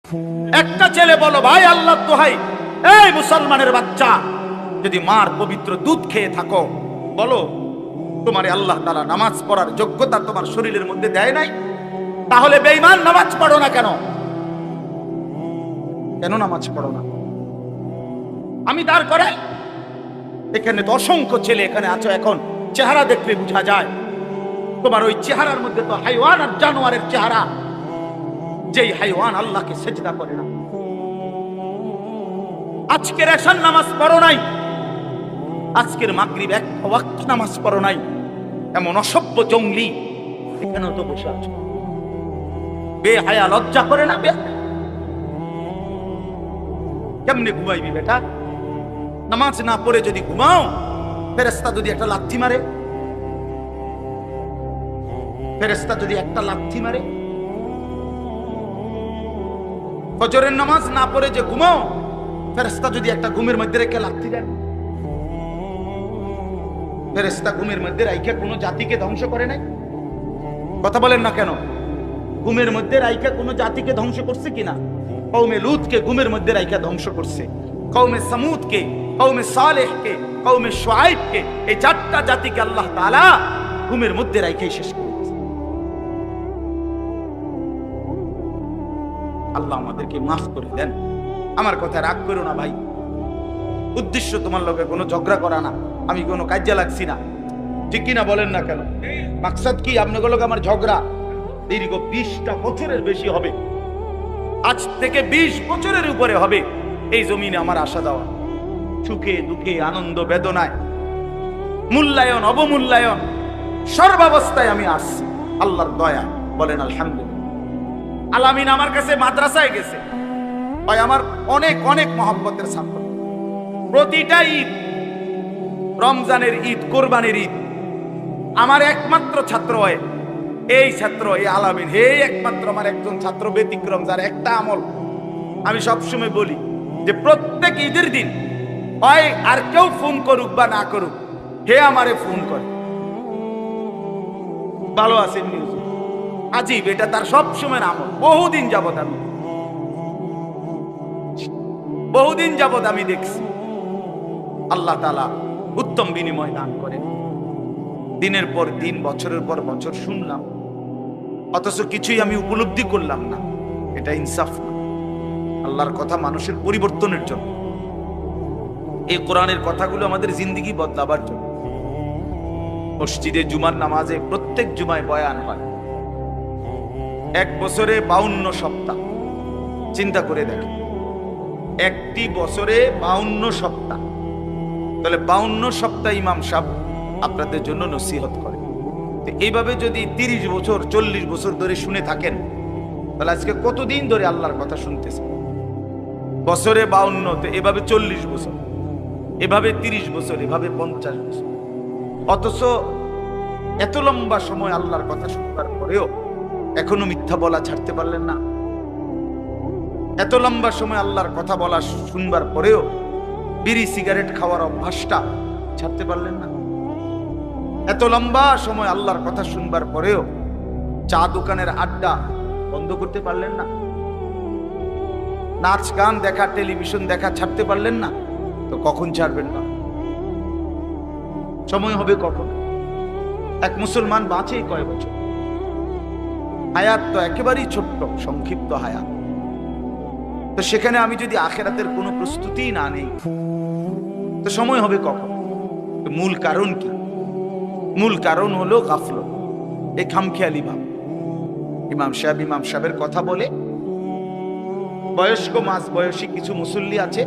একটা ছেলে বলো, ভাই আল্লাহর দোহাই, এই মুসলমানের বাচ্চা, যদি মার পবিত্র দুধ খেয়ে থাকো, বলো তোমার আল্লাহ তাআলা নামাজ পড়ার যোগ্যতা তোমার শরীরের মধ্যে দেয় নাই? তাহলে বেঈমান নামাজ পড়ো না কেন? কেন নামাজ পড়ো না? আমি দাঁড় করাই, এখানে তো অসংখ্য ছেলে এখানে আছো, এখন চেহারা দেখলে বোঝা যায় তোমার ওই চেহারার মধ্যে তো হাইওয়ান আর জানোয়ারের চেহারা। যেই হাইওয়ান আল্লাহকে সেজদা করে না। আজকের এশার নামাজ পড়ো নাই, আজকের মাগরিব এক ওয়াক্ত নামাজ পড়ো নাই, এমন অসভ্য জঙ্গলি এখানেও তো বসে আছো। বেহায়া, লজ্জা করে না? কেমনে ঘুমাইবি বেটা? নামাজ না পড়ে যদি ঘুমাও, ফেরেশতা যদি একটা লাথি মারে, ফেরেশতা যদি একটা লাথি মারে, ফজরের নামাজ না পড়ে যে ঘুমাও, ফেরেশতা যদি একটা ঘুমের মধ্যে রেখে লাথি দেন। ফেরেশতা ঘুমের মধ্যে রাইখা কোনো জাতিকে ধ্বংস করে নাই? কথা বলেন না কেন? ঘুমের মধ্যে রাইখা কোনো জাতিকে ধ্বংস করছে কিনা? কওমে লূতকে ঘুমের মধ্যে রাইখা ধ্বংস করছে, কওমে সামুদকে, কওমে সালেহকে, কওমে শুআইবকে, এই চারটা জাতিকে আল্লাহ তাআলা ঘুমের মধ্যে রাইখাই শেষ করে দিয়েছে। আল্লাহ আমাদেরকে মাফ করে দেন। আমার কথা রাগ করো না ভাই, উদ্দেশ্য তোমার লগে কোনো ঝগড়া করা না, আমি কোনো কাজে লাগছি না, ঠিক কিনা বলেন না কেন? মাকসাদ কি আপনাদের লগে আমার ঝগড়া? দীর্ঘ 20টা বছরের বেশি হবে, আজ থেকে 20 বছরের উপরে হবে এই জমিনে আমার আসা যাওয়া, সুখে দুঃখে আনন্দ বেদনায়, মূল্যায়ন অবমূল্যায়ন, সর্বাবস্থায় আমি আসছি আল্লাহর দয়া। বলেন আলহামদুলিল্লাহ। আলামিন আমার কাছে মাদ্রাসায় গেছে, ভাই আমার অনেক অনেক মহব্বতের ছাত্র। প্রতিটা ঈদ, রমজানের ঈদ, কোরবানির ঈদ, আমার একমাত্র ছাত্র হয় এই ছাত্র, এই আলামিন, হে একমাত্র আমার একজন ছাত্র ব্যতিক্রম, যার একটা আমল আমি সবসময় বলি যে প্রত্যেক ঈদের দিন হয় আর কেউ ফোন করুক বা না করুক, হে আমারে ফোন করে, ভালো আছেন নিউজ, আজীব, এটা তার সবসময় আমল। বহুদিন যাবত আমি দেখছি। আল্লাহ তাআলা উত্তম বিনিময় দান করেন। দিনের পর দিন, বছরের পর বছর শুনলাম, অথচ কিছুই আমি উপলব্ধি করলাম না। এটা ইনসাফ না। আল্লাহর কথা মানুষের পরিবর্তনের জন্য, এই কোরআনের কথাগুলো আমাদের জিন্দেগি বদলাবার জন্য। মসজিদে জুমার নামাজে প্রত্যেক জুমায় বয়ান হয়, এক বছরে 52 সপ্তাহ। চিন্তা করে দেখেন, একটি বছরে 52 সপ্তাহ, তাহলে 52 সপ্তাহ ইমাম সাহেব আপনাদের জন্য নসিহত করে। এইভাবে যদি 30 বছর 40 বছর ধরে শুনে থাকেন, তাহলে আজকে কতদিন ধরে আল্লাহর কথা শুনতেছে? বছরে 52, তো এভাবে 40 বছর, এভাবে 30 বছর, এভাবে 50 বছর। অথচ এত লম্বা সময় আল্লাহর কথা শুনবার পরেও এখনো মিথ্যা বলা ছাড়তে পারলেন না। এত লম্বা সময় আল্লাহর কথা বলা শুনবার পরেও বিড়ি সিগারেট খাওয়ার অভ্যাসটা ছাড়তে পারলেন না। এত লম্বা সময় আল্লাহর কথা শুনবার পরেও চা দোকানের আড্ডা বন্ধ করতে পারলেন না। নাচ গান দেখা, টেলিভিশন দেখা ছাড়তে পারলেন না। তো কখন ছাড়বেন না? সময় হবে কখন? এক মুসলমান বাঁচে কয় বছর? হায়াত তো একেবারেই ছোট্ট, সংক্ষিপ্ত হায়াত। তো সেখানে আমি যদি আখিরাতের কোনো প্রস্তুতি না নেই, তো সময় হবে কখন? তো মূল কারণ কি? মূল কারণ হলো গাফলত, এই খামখেয়ালি ভাব। ইমাম সাহেবের কথা বলে, বয়স্ক মাঝ বয়সী কিছু মুসল্লি আছে